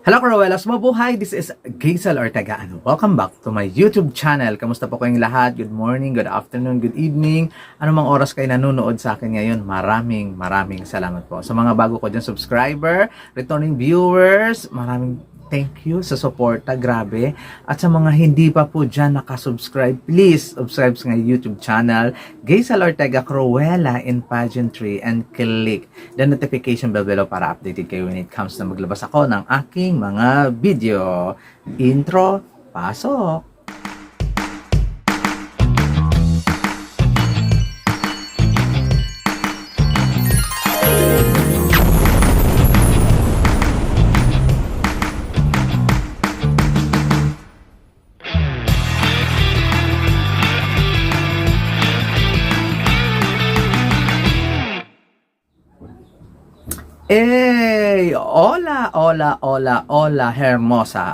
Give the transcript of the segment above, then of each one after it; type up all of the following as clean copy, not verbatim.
Hello Cruelas, mabuhay! This is Gazel Ortega and welcome back to my YouTube channel. Kamusta po kayong lahat? Good morning, good afternoon, good evening. Anumang oras kayo nanonood sa akin ngayon, maraming salamat po. Sa mga bago ko dyan subscriber, returning viewers, maraming thank you sa suporta, grabe. At sa mga hindi pa po dyan nakasubscribe, please subscribe sa YouTube channel, Gazel Ortega Cruella in Pageantry, and click the notification bell below para updated kayo when it comes na maglabas ako ng aking mga video. Intro, pasok! Hola, hermosa.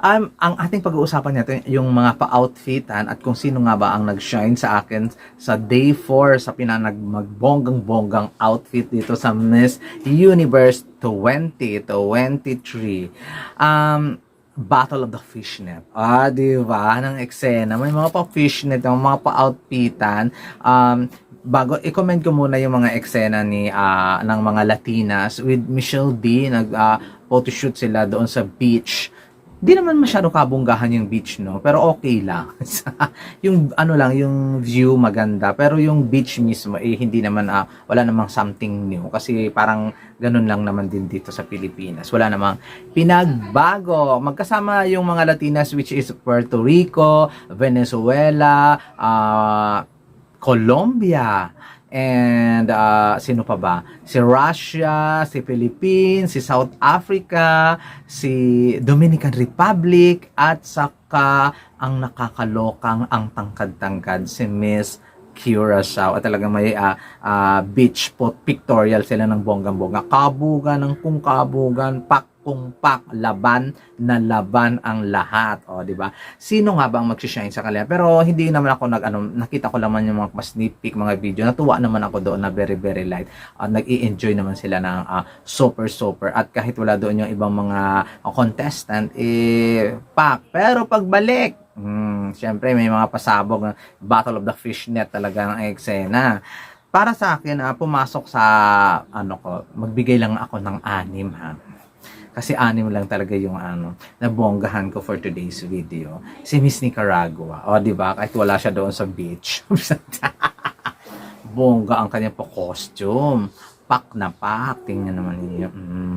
Ang ating pag-uusapan nito yung mga pa-outfitan at kung sino nga ba ang nag-shine sa akin sa day 4 sa magbonggang-bonggang outfit dito sa Miss Universe 2023. Battle of the Fishnet. Diba? Ng eksena. May mga pa-fishnet, mga pa-outfitan. Bago i-comment ko muna yung mga eksena ng mga Latinas with Michelle D. Photoshoot sila doon sa beach. Di naman masyado kabunggahan yung beach, no? Pero okay lang. Yung yung view maganda, pero yung beach mismo hindi naman wala namang something new kasi parang ganun lang naman din dito sa Pilipinas. Wala namang pinagbago. Magkasama yung mga Latinas which is Puerto Rico, Venezuela, Colombia, and sino pa ba? Si Russia, si Philippines, si South Africa, si Dominican Republic, at saka ang nakakalokang ang tangkad-tangkad si Miss Curaçao. At talagang may beach pictorial sila ng bonggang-bongga. Kabugan ng kung kabugan, pak laban na laban ang lahat. Di ba? Sino nga ba ang mag-shine sa kanila? Pero hindi naman ako nakita ko naman yung mga sneak peek, mga video. Natuwa naman ako doon na very light. Nag-i-enjoy naman sila ng super. At kahit wala doon yung ibang mga contestant, pak. Pero pagbalik, syempre may mga pasabog, Battle of the Fishnet talaga ng eksena. Para sa akin, pumasok sa magbigay lang ako ng 6 kasi 6 lang talaga yung nabonggahan ko for today's video. Si Miss Nicaragua. Di ba? Kahit wala siya doon sa beach. Bongga ang kanyang costume. Pak na pak. Tingnan naman niyo.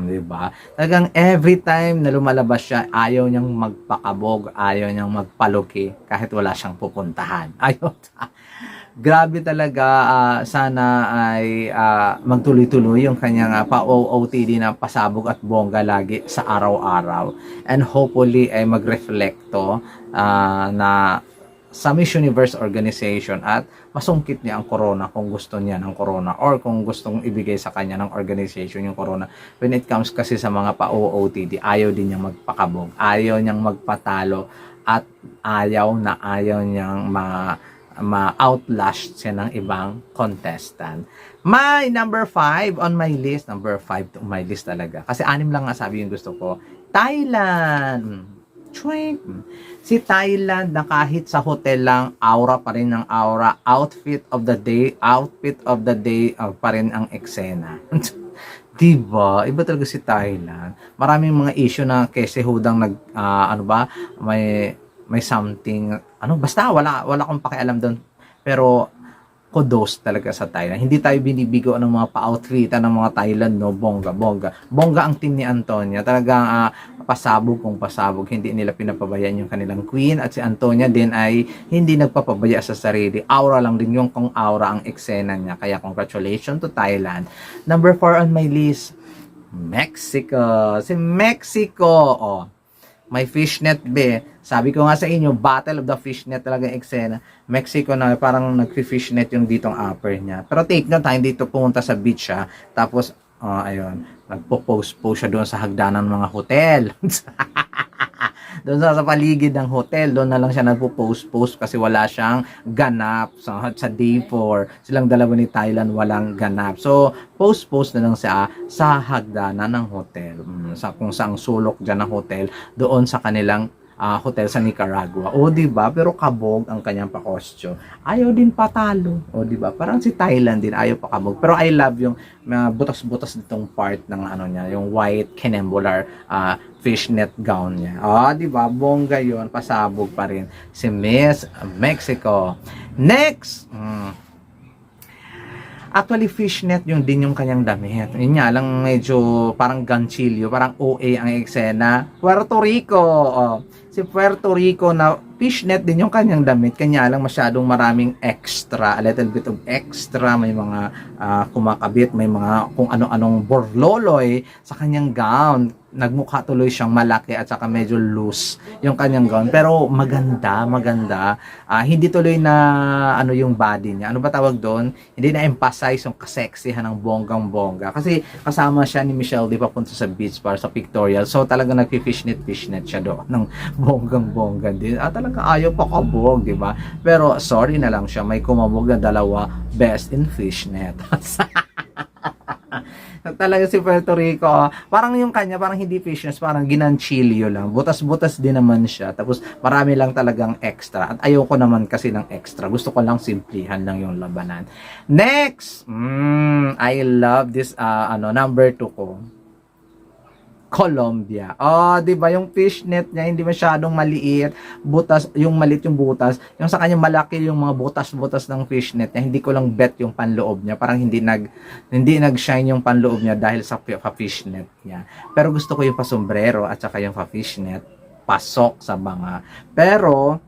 Di ba? Talagang every time na lumalabas siya, ayaw niyang magpakabog, ayaw niyang magpaluki kahit wala siyang pupuntahan. Ayaw. Grabe talaga, sana ay magtuloy-tuloy yung kanyang pa-OOTD na pasabog at bongga lagi sa araw-araw. And hopefully ay mag-reflecto na sa Miss Universe organization at masungkit niya ang corona kung gusto niya ng corona or kung gustong ibigay sa kanya ng organization yung corona. When it comes kasi sa mga pa-OOTD, ayaw din niyang magpakabog, ayaw niyang magpatalo at ayaw niyang ma-outlast siya ng ibang contestant. My number 5 on my list. Number 5 on my list talaga. Kasi 6 lang nga sabi yung gusto ko. Thailand. Si Thailand na kahit sa hotel lang, aura pa rin ng aura. Outfit of the day pa rin ang eksena. Diba? Iba talaga si Thailand. Maraming mga issue na kasi hudang may something, basta wala akong pakialam doon. Pero kudos talaga sa Thailand. Hindi tayo binibigo ng mga pa-outfitan ng mga Thailand, no? Bongga. Bongga ang team ni Antonia. Talagang pasabog. Hindi nila pinapabayaan yung kanilang queen. At si Antonia din ay hindi nagpapabaya sa sarili. Aura lang din yung kung aura ang eksena niya. Kaya congratulations to Thailand. Number 4 on my list, Mexico. Si Mexico, may fishnet be. Sabi ko nga sa inyo, Battle of the Fishnet talaga yung eksena. Mexico na parang nag-fishnet yung ditong upper niya. Pero take note, hindi ito pumunta sa beach ha. Tapos, ayun, nagpo-post siya doon sa hagdanan ng mga hotel. Doon sa paligid ng hotel, doon na lang siya nagpo-post kasi wala siyang ganap sa day 4. Silang dalawa ni Thailand walang ganap. So, post na lang siya sa hagdanan ng hotel. sa kung saang sulok dyan ng hotel, doon sa kanilang hotel sa Nicaragua. O, di ba? Pero kabog ang kanyang pa-costume. Ayaw din patalo. O, di ba? Parang si Thailand din, ayaw pa kabog. Pero I love yung butas-butas nitong part ng ano niya, yung white canambular fishnet gown niya. Di ba? Bongga yun. Pasabog pa rin si Miss Mexico. Next! Actually, fishnet yung din yung kanyang damit. Yun nga lang, medyo parang ganchillo, parang OA ang eksena. Puerto Rico. Si Puerto Rico na fishnet din yung kanyang damit. Kanya lang masyadong maraming extra, a little bit of extra. May mga kumakabit, may mga kung ano-anong borloloy sa kanyang gown. Nagmukha tuloy siyang malaki at saka medyo loose yung kanyang gown. Pero maganda. Hindi tuloy na ano yung body niya. Ano ba tawag doon? Hindi na-emphasize yung kaseksihan ng bonggang-bongga. Kasi kasama siya ni Michelle D papunta sa beach para sa pictorial. So talaga nagpi-fishnet siya doon ng bonggang-bongga din. Talaga ayaw pa kabog, di ba? Pero sorry na lang siya. May kumabog na dalawa best in fishnet. Talaga si Puerto Rico, parang yung kanya, parang hindi fishnet, parang ginanchilyo lang. Butas-butas din naman siya. Tapos marami lang talagang extra. At ayoko naman kasi ng extra. Gusto ko lang simplihan lang yung labanan. Next! I love this, number 2 ko. Colombia. Di ba yung fishnet niya hindi masyadong maliit, butas, yung maliit yung butas, yung sa kanya malaki yung mga butas-butas ng fishnet niya. Hindi ko lang bet yung panloob niya, parang hindi nag-shine yung panloob niya dahil sa fishnet niya. Pero gusto ko yung pasombrero at saka yung fishnet pasok sa banga. Pero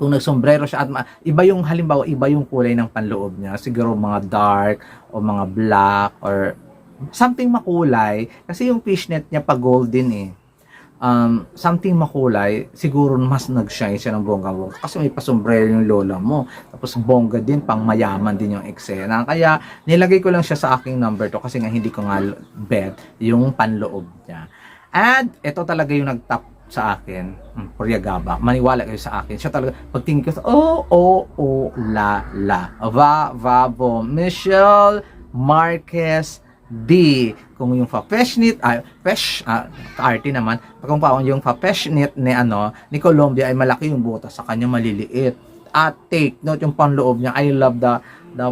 kung nagsombrero siya at iba yung halimbawa, iba yung kulay ng panloob niya, siguro mga dark o mga black or something makulay, kasi yung fishnet niya pa golden something makulay, siguro mas nag-shine siya ng bongga-bongga kasi may pasombrero yung lola mo, tapos bongga din, pang mayaman din yung eksena, kaya nilagay ko lang siya sa aking number 2 kasi nga hindi ko nga bet yung panloob niya. And ito talaga yung nag-top sa akin, Puriagaba, maniwala kayo sa akin, siya talaga, pagtingin ko sa Vavo, Michelle Marquez D. Kung yung fashionit kaarte naman, kung yung fashionit ni Colombia ay malaki yung butas, sa kanya maliliit. At take note yung panloob niya, I love the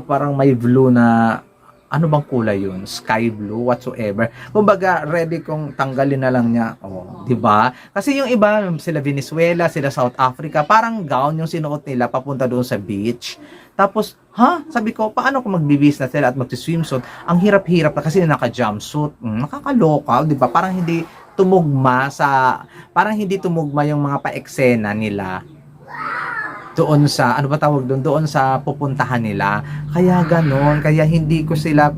parang may blue na ano bang kulay yun? Sky blue whatsoever. Kumbaga ready kong tanggalin na lang niya. Di ba? Kasi yung iba sila Venezuela, sila South Africa, parang gown yung sinuot nila papunta doon sa beach. Tapos, sabi ko, paano kung magbibis na sila at magsi-swimsuit? Ang hirap-hirap na kasi naka-jumpsuit. Nakakaloka, di ba? Parang hindi tumugma yung mga pa-eksena nila doon sa, ano ba tawag doon? Doon sa pupuntahan nila. Kaya ganon, kaya hindi ko sila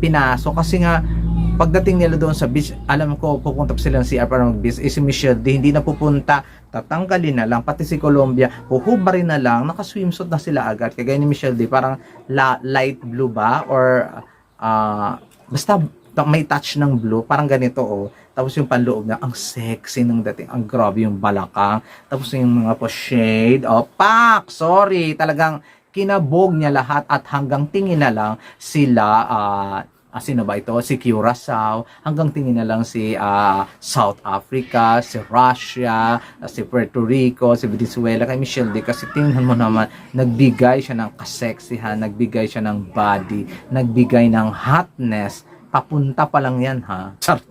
pinasok. Kasi nga, pagdating nila doon sa beach, alam ko, pupunta pa sila ng CR para mag-beach. Si Michelle D, hindi na pupunta. Tatanggalin na lang. Pati si Colombia, huhubarin na lang. Naka-swimsuit na sila agad. Kagaya ni Michelle D, parang light blue ba? Or, basta may touch ng blue. Parang ganito, Tapos yung panloob niya, ang sexy ng dating. Ang grabe yung balakang. Tapos yung mga shade. Pak! Sorry. Talagang kinabog niya lahat at hanggang tingin na lang sila, sino ba ito? Si Curaçao, hanggang tingin na lang si South Africa, si Russia, si Puerto Rico, si Venezuela, kay Michelle D. Kasi tingnan mo naman, nagbigay siya ng kaseksihan, nagbigay siya ng body, nagbigay ng hotness. Papunta pa lang yan, Chart.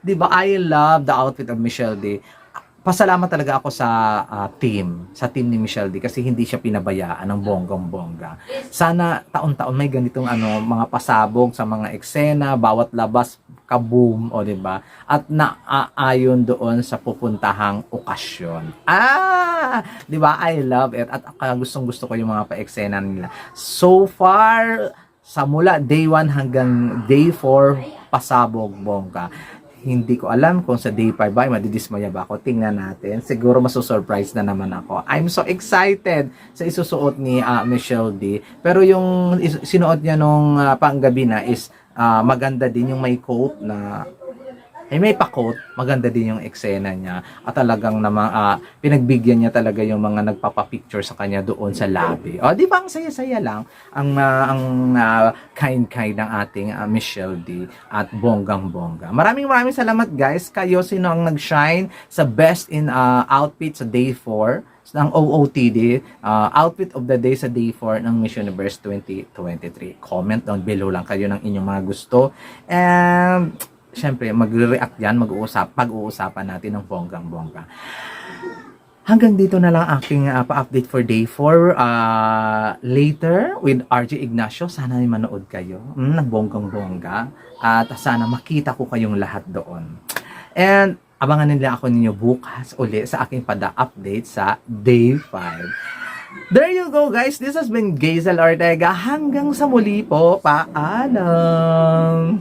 Diba? I love the outfit of Michelle D. Pasalamat talaga ako sa team ni Michelle D kasi hindi siya pinabayaan ng bonggang-bongga. Sana taon-taon may ganitong mga pasabog sa mga eksena, bawat labas kaboom, di ba? At naaayon doon sa pupuntahang okasyon. Di ba? I love it at gustong-gusto ko yung mga pa-eksena nila. So far, sa mula day 1 hanggang day 4, pasabog bongga. Hindi ko alam kung sa day 5 ba, madidismaya ba ako. Tingnan natin. Siguro masusurprise na naman ako. I'm so excited sa isusuot ni Michelle D. Pero yung sinuot niya nung panggabi na is maganda din yung may coat na ay may pakot, maganda din yung eksena niya at talagang namang pinagbigyan niya talaga yung mga nagpapapicture sa kanya doon sa lobby. O, di ba ang saya-saya lang ang kind-kind ng ating Michelle D at bonggang-bongga. Maraming salamat guys. Kayo sino ang nag-shine sa best in outfit sa day 4 ng OOTD, outfit of the day sa day 4 ng Miss Universe 2023. Comment down below lang kayo ng inyong mga gusto. And syempre, magre-react yan, pag-uusapan natin ng bonggang-bongga. Hanggang dito na lang aking pa-update for day 4. Later, with RJ Ignacio, sana ay manood kayo ng bonggang-bongga. At sana makita ko kayong lahat doon. And abangan nila ako ninyo bukas uli sa aking pada-update sa day 5. There you go guys, this has been Gazel Ortega. Hanggang sa muli po, paalam!